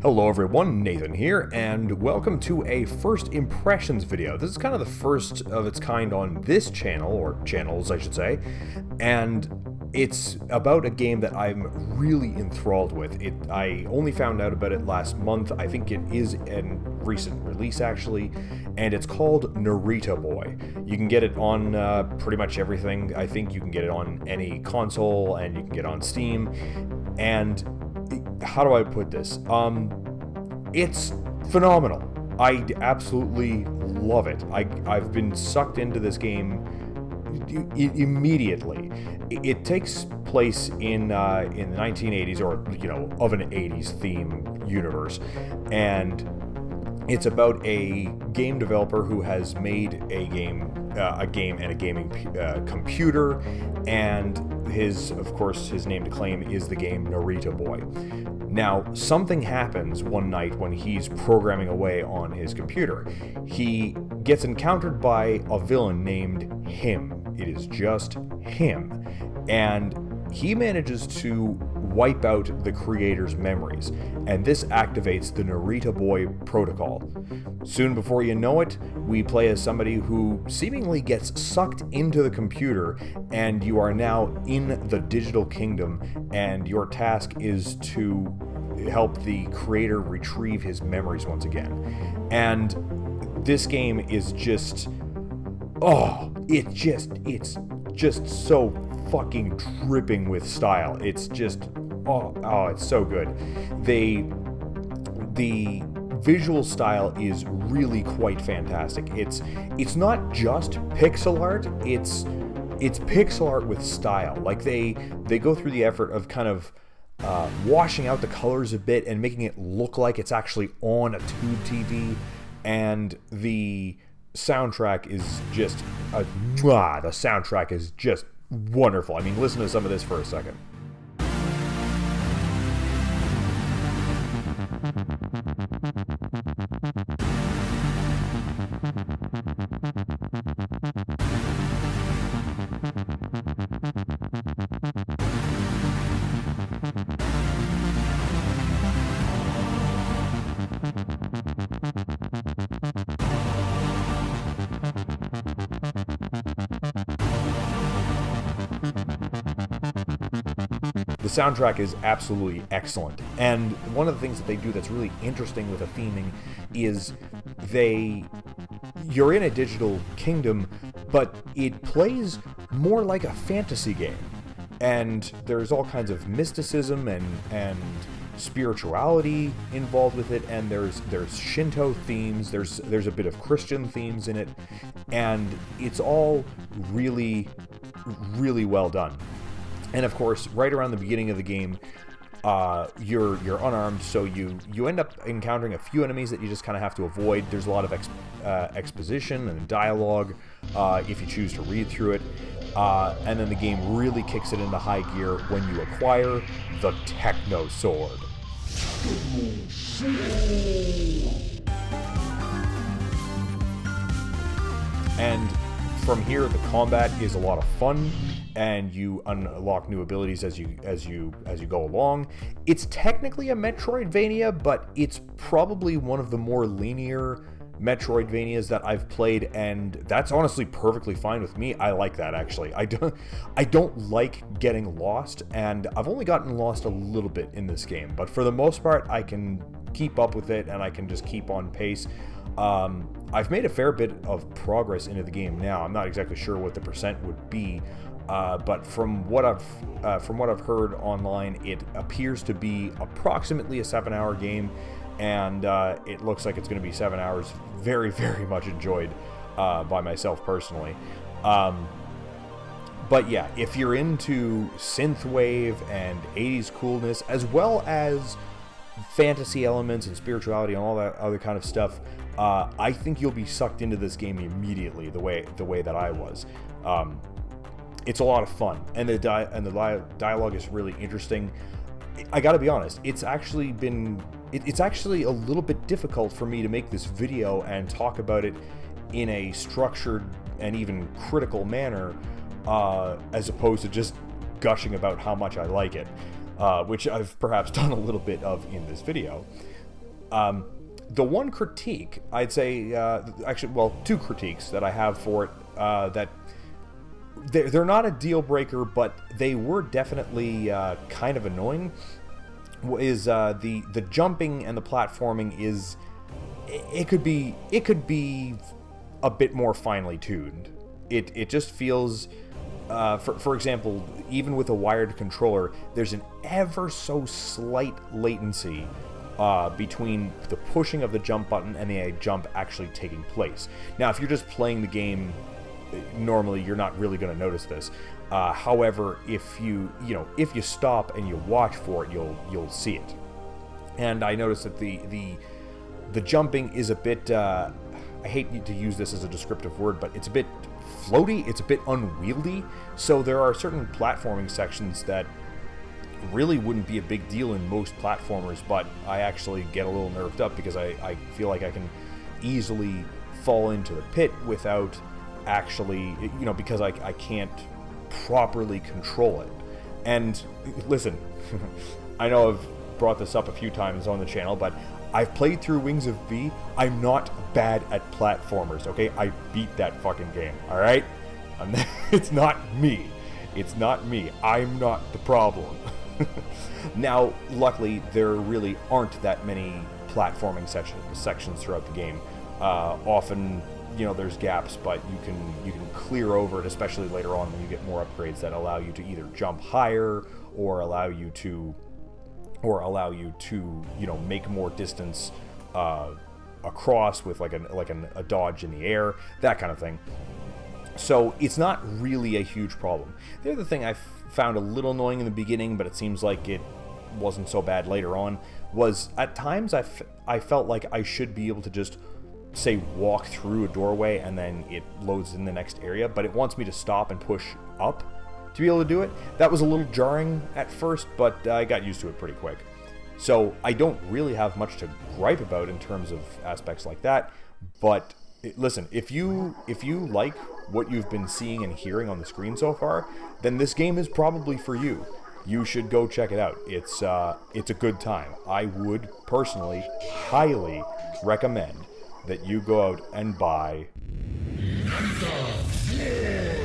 Hello everyone, Nathan here, and welcome to a first impressions video. This is kind of the first of its kind on this channel, or channels I should say, and it's about a game that I'm really enthralled with. I only found out about it last month. I think it is a recent release actually, and it's called Narita Boy. You can get it on pretty much everything. I think you can get it on any console, and you can get it on Steam, and how do I put this? It's phenomenal. I absolutely love it. I've been sucked into this game immediately. It takes place in the 1980s, or of an 80s theme universe, and it's about a game developer who has made a game and a gaming computer, and his name to claim is the game Narita Boy. Now, something happens one night when he's programming away on his computer. He gets encountered by a villain named Him. It is just him. And he manages to wipe out the creator's memories, and this activates the Narita Boy protocol. Soon before you know it, we play as somebody who seemingly gets sucked into the computer, and you are now in the digital kingdom, and your task is to help the creator retrieve his memories once again. And this game is just, it's just so fucking dripping with style. It's just, it's so good. The visual style is really quite fantastic. It's not just pixel art, it's pixel art with style. Like they go through the effort of kind of washing out the colors a bit and making it look like it's actually on a tube TV, and the soundtrack is just the soundtrack is just wonderful. I mean, listen to some of this for a second. The soundtrack is absolutely excellent, and one of the things that they do that's really interesting with the theming is you're in a digital kingdom, but it plays more like a fantasy game, and there's all kinds of mysticism and spirituality involved with it, and there's Shinto themes, there's a bit of Christian themes in it, and it's all really, really well done. And of course, right around the beginning of the game, you're unarmed, so you end up encountering a few enemies that you just kind of have to avoid. There's a lot of exposition and dialogue if you choose to read through it. And then the game really kicks it into high gear when you acquire the Techno-sword. And from here, the combat is a lot of fun, and you unlock new abilities as you go along. It's technically a Metroidvania, but it's probably one of the more linear Metroidvanias that I've played, and that's honestly perfectly fine with me. I like that, actually. I don't like getting lost, and I've only gotten lost a little bit in this game, but for the most part I can keep up with it, and I can just keep on pace. I've made a fair bit of progress into the game now. I'm not exactly sure what the percent would be, but from what I've heard online, it appears to be approximately a 7-hour game, and it looks like it's going to be 7 hours very, very much enjoyed by myself personally. But yeah, if you're into synthwave and 80s coolness, as well as fantasy elements and spirituality and all that other kind of stuff, I think you'll be sucked into this game immediately, the way that I was. It's a lot of fun, and the dialogue is really interesting. I gotta be honest, it's actually a little bit difficult for me to make this video and talk about it in a structured and even critical manner, as opposed to just gushing about how much I like it. which I've perhaps done a little bit of in this video. The one critique, I'd say, actually, well, two critiques that I have for it, that they're not a deal breaker, but they were definitely kind of annoying, is the jumping and the platforming is, it could be a bit more finely tuned. It just feels, for example, even with a wired controller, there's an ever so slight latency between the pushing of the jump button and the jump actually taking place. Now, if you're just playing the game normally, you're not really going to notice this. However, if you stop and you watch for it, you'll see it. And I noticed that the jumping is a bit, I hate to use this as a descriptive word, but it's a bit floaty, it's a bit unwieldy. So there are certain platforming sections that really wouldn't be a big deal in most platformers, but I actually get a little nerved up because I feel like I can easily fall into the pit without actually, because I can't properly control it. And listen, I know I've brought this up a few times on the channel, but I've played through Wings of V. I'm not bad at platformers, okay? I beat that fucking game, alright? It's not me. It's not me. I'm not the problem. Now, luckily, there really aren't that many platforming sections throughout the game. Often, there's gaps, but you can clear over it, especially later on when you get more upgrades that allow you to either jump higher or allow you to make more distance across with like a dodge in the air, that kind of thing. So it's not really a huge problem. The other thing I found a little annoying in the beginning, but it seems like it wasn't so bad later on, was at times I felt like I should be able to just, say, walk through a doorway and then it loads in the next area, but it wants me to stop and push up to be able to do it. That was a little jarring at first, but I got used to it pretty quick. So I don't really have much to gripe about in terms of aspects like that, but listen, if you like what you've been seeing and hearing on the screen so far, then this game is probably for you. You should go check it out. It's a good time. I would personally highly recommend that you go out and buy Narita Boy.